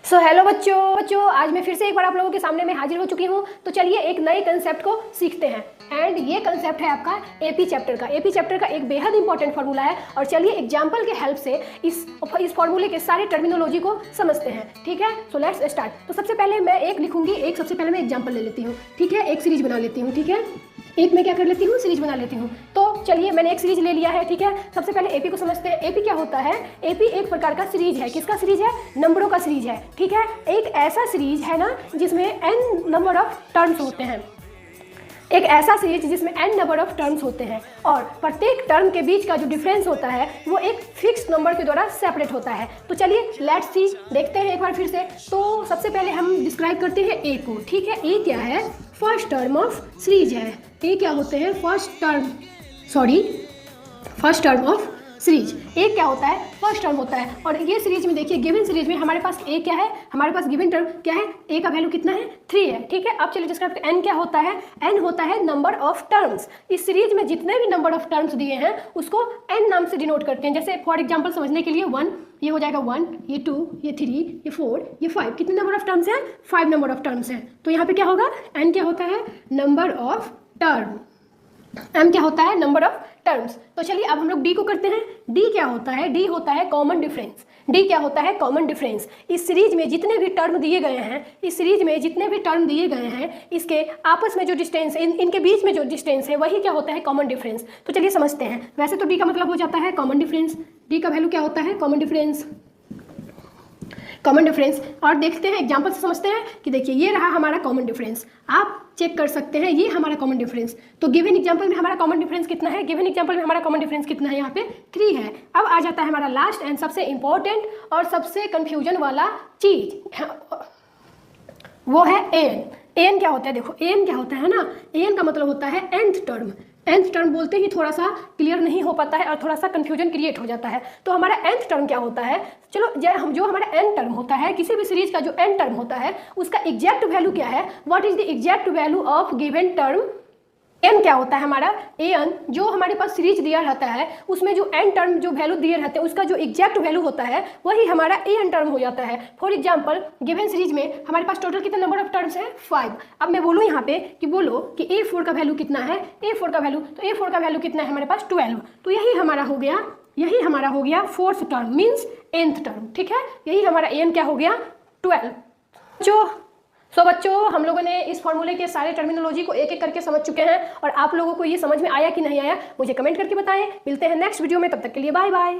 So hello बच्चों आज मैं फिर से एक बार आप लोगों के सामने में हाजिर हो चुकी हूँ। तो चलिए एक नए कंसेप्ट को सीखते हैं। एंड ये कंसेप्ट है आपका एपी चैप्टर का एक बेहद इंपॉर्टेंट फार्मूला है। और चलिए एग्जाम्पल के हेल्प से इस फार्मूले के सारे टर्मिनोलॉजी को समझते हैं। ठीक है, सो लेट्स स्टार्ट। तो सबसे पहले मैं एक लिखूंगी, सबसे पहले मैं एग्जाम्पल ले लेती हूँ। ठीक है, एक सीरीज बना लेती हूँ। ठीक है, एक मैं क्या कर लेती हूँ, सीरीज बना लेती हूँ। तो चलिए मैंने एक सीरीज ले लिया है। ठीक है, सबसे पहले एपी को समझते हैं। एपी क्या होता है? एपी एक प्रकार का सीरीज है। किसका सीरीज है? नंबरों का सीरीज है। ठीक है, एक ऐसा सीरीज है ना जिसमें n नंबर ऑफ टर्म्स होते हैं। एक ऐसा सीरीज जिसमें n नंबर ऑफ टर्म्स होते हैं और प्रत्येक टर्म के बीच का जो डिफरेंस होता है वो एक फिक्स नंबर के द्वारा सेपरेट होता है। तो चलिए लेट्स सी, देखते हैं एक बार फिर से। तो सबसे पहले हम डिस्क्राइब करते हैं ए को। ठीक है, ए क्या है? फर्स्ट टर्म ऑफ सीरीज है। ए क्या होते हैं? First term of series. A क्या होता है? फर्स्ट टर्म होता है। और ये सीरीज में देखिए, गिवन सीरीज में हमारे पास ए क्या है? हमारे पास गिवन टर्म क्या है? ए का वैल्यू कितना है? 3 है। ठीक है, अब चलिए डिस्क्राइब करते हैं। एन क्या होता है? एन होता है नंबर ऑफ टर्म्स। इस सीरीज में जितने भी नंबर ऑफ टर्म्स दिए हैं उसको एन नाम से डिनोट करते हैं। जैसे फॉर एग्जाम्पल समझने के लिए 1, ये हो जाएगा 1, ये 2, ये 3, ये 4, ये 5। कितने नंबर ऑफ टर्म्स हैं? 5 नंबर ऑफ टर्म्स हैं। तो यहाँ पे क्या होगा? एन क्या होता है? Number of term. एम क्या होता है? Number of terms. तो चलिए अब हम लोग डी को करते हैं। डी क्या होता है? डी होता है कॉमन डिफरेंस। डी क्या होता है? Common difference. इस सीरीज में जितने भी टर्म दिए गए हैं, इसके आपस में जो डिस्टेंस, इनके बीच में जो डिस्टेंस है वही क्या होता है? Common difference. तो चलिए समझते हैं। वैसे तो डी का मतलब हो जाता है कॉमन डिफरेंस। डी का वैल्यू क्या होता है? Common difference. और देखते हैं, एग्जाम्पल से समझते हैं कि देखिए ये रहा हमारा कॉमन डिफरेंस। आप चेक कर सकते हैं, ये हमारा कॉमन डिफरेंस। तो गिवन एग्जाम्पल में हमारा कॉमन डिफरेंस कितना है? यहाँ पे 3 है। अब आ जाता है हमारा लास्ट एंड सबसे इंपॉर्टेंट और सबसे कंफ्यूजन वाला चीज, वो है एन। एन क्या होता है? देखो एन क्या होता है ना, एन का मतलब होता है nth टर्म। nth टर्म बोलते ही थोड़ा सा क्लियर नहीं हो पाता है और थोड़ा सा कंफ्यूजन क्रिएट हो जाता है। तो हमारा nth टर्म क्या होता है? चलो जो हमारा n टर्म होता है, किसी भी सीरीज का जो n टर्म होता है उसका एग्जैक्ट वैल्यू क्या है? What is the exact value of given term? n क्या होता है हमारा? an जो हमारे पास सीरीज दिया रहता है उसमें जो n टर्म जो वैल्यू दिए रहते हैं उसका जो एग्जैक्ट वैल्यू होता है वही हमारा an टर्म हो जाता है। फॉर एग्जांपल गिवन सीरीज में हमारे पास टोटल कितने नंबर ऑफ टर्म्स हैं? 5। अब मैं बोलूँ यहाँ पे कि बोलो कि a4 का वैल्यू कितना है? a4 का वैल्यू कितना है हमारे पास? 12। तो यही हमारा हो गया fourth term, means nth term. ठीक है, यही हमारा an क्या हो गया? 12। बच्चों हम लोगों ने इस फॉर्मूले के सारे टर्मिनोलॉजी को एक एक करके समझ चुके हैं। और आप लोगों को ये समझ में आया कि नहीं आया मुझे कमेंट करके बताएं। मिलते हैं नेक्स्ट वीडियो में, तब तक के लिए बाय बाय।